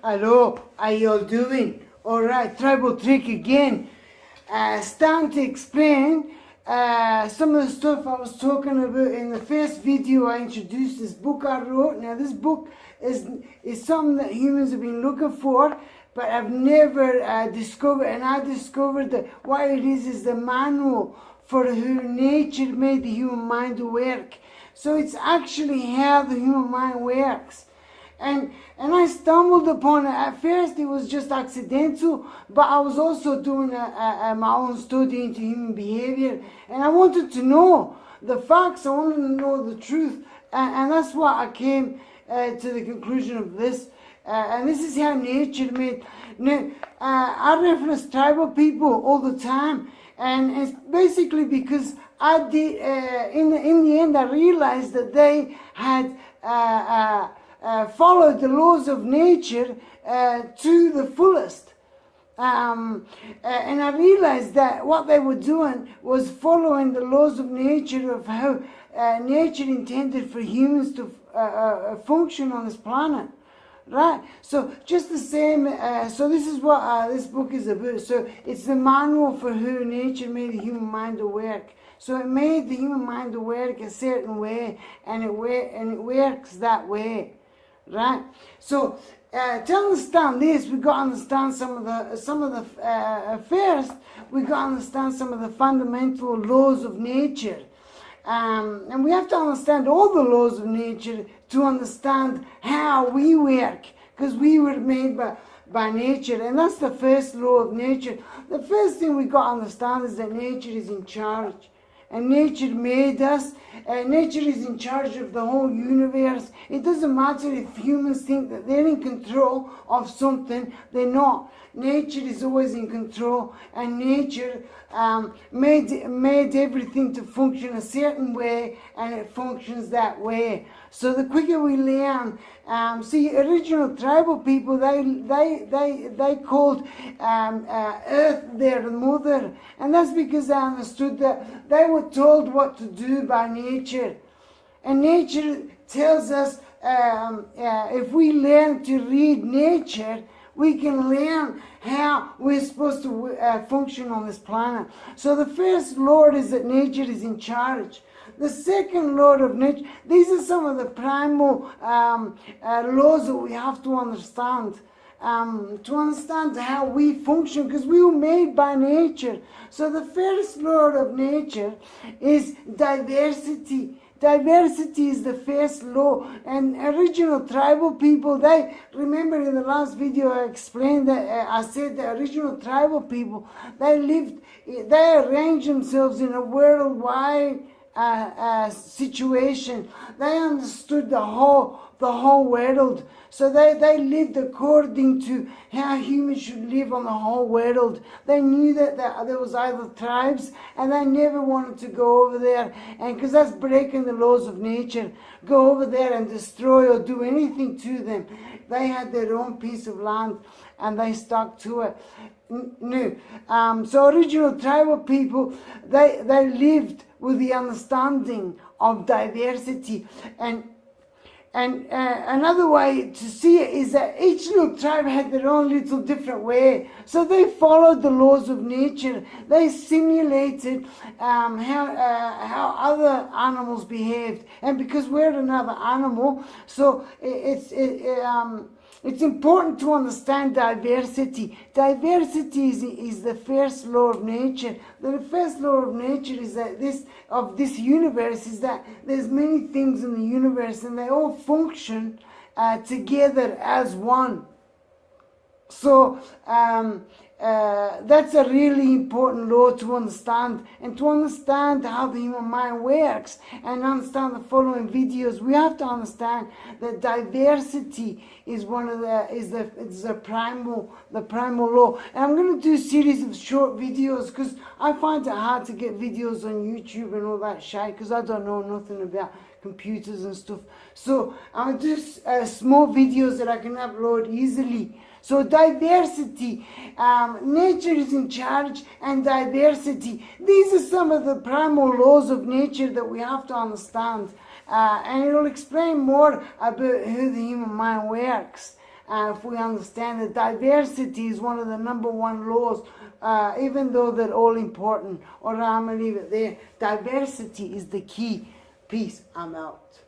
Hello, how you all doing? Alright, tribal trick again. Starting to explain some of the stuff I was talking about in the first video. I introduced this book I wrote. Now this book is something that humans have been looking for, but I've never discovered, and I discovered that what it is the manual for how nature made the human mind work. So it's actually how the human mind works. And I stumbled upon it. At first it was just accidental, but I was also doing my own study into human behavior, and I wanted to know the facts. I wanted to know the truth, and that's what I came to the conclusion of this. And this is how nature made. Now, I reference tribal people all the time, and it's basically because I did. In the end, I realized that they had followed the laws of nature to the fullest. And I realized that what they were doing was following the laws of nature, of how nature intended for humans to function on this planet. Right? So just the same, so this is what this book is about. So it's the manual for how nature made the human mind to work. So it made the human mind to work a certain way, and it works that way. Right? So to understand this, we got to understand first we got to understand some of the fundamental laws of nature. And we have to understand all the laws of nature to understand how we work, because we were made by nature, and that's the first law of nature. The first thing we got to understand is that nature is in charge, and nature made us. Nature is in charge of the whole universe. It doesn't matter if humans think that they're in control of something, they're not. Nature is always in control, and nature made everything to function a certain way, and it functions that way. So the quicker we learn, see, original tribal people, they called Earth their mother, and that's because they understood that they were told what to do by nature. And nature tells us, if we learn to read nature, we can learn how we're supposed to function on this planet. So the first law is that nature is in charge. The second law of nature, these are some of the primal laws that we have to understand. To understand how we function, because we were made by nature. So the first law of nature is diversity. Diversity is the first law, and original tribal people, they, remember in the last video I explained that, I said the original tribal people, they arranged themselves in a worldwide situation. They understood the whole world. So they lived according to how humans should live on the whole world. They knew that there was other tribes, and they never wanted to go over there, and because that's breaking the laws of nature, go over there and destroy or do anything to them. They had their own piece of land, and they stuck to it. No. So original tribal people, they lived with the understanding of diversity. And another way to see it is that each little tribe had their own little different way. So they followed the laws of nature. They simulated how other animals behaved. And because we're another animal, so it's important to understand diversity. Diversity is the first law of nature. The first law of nature is that this universe is that there's many things in the universe, and they all function together as one. So that's a really important law to understand, and to understand how the human mind works and understand the following videos, we have to understand that diversity is the primal law. And I'm going to do a series of short videos, because I find it hard to get videos on YouTube and all that shit, because I don't know nothing about computers and stuff. So I'm going to do small videos that I can upload easily. So diversity, nature is in charge, and diversity. These are some of the primal laws of nature that we have to understand. And it will explain more about how the human mind works. And if we understand that diversity is one of the number one laws, even though they're all important, or I'm going to leave it there. Diversity is the key. Peace. I'm out.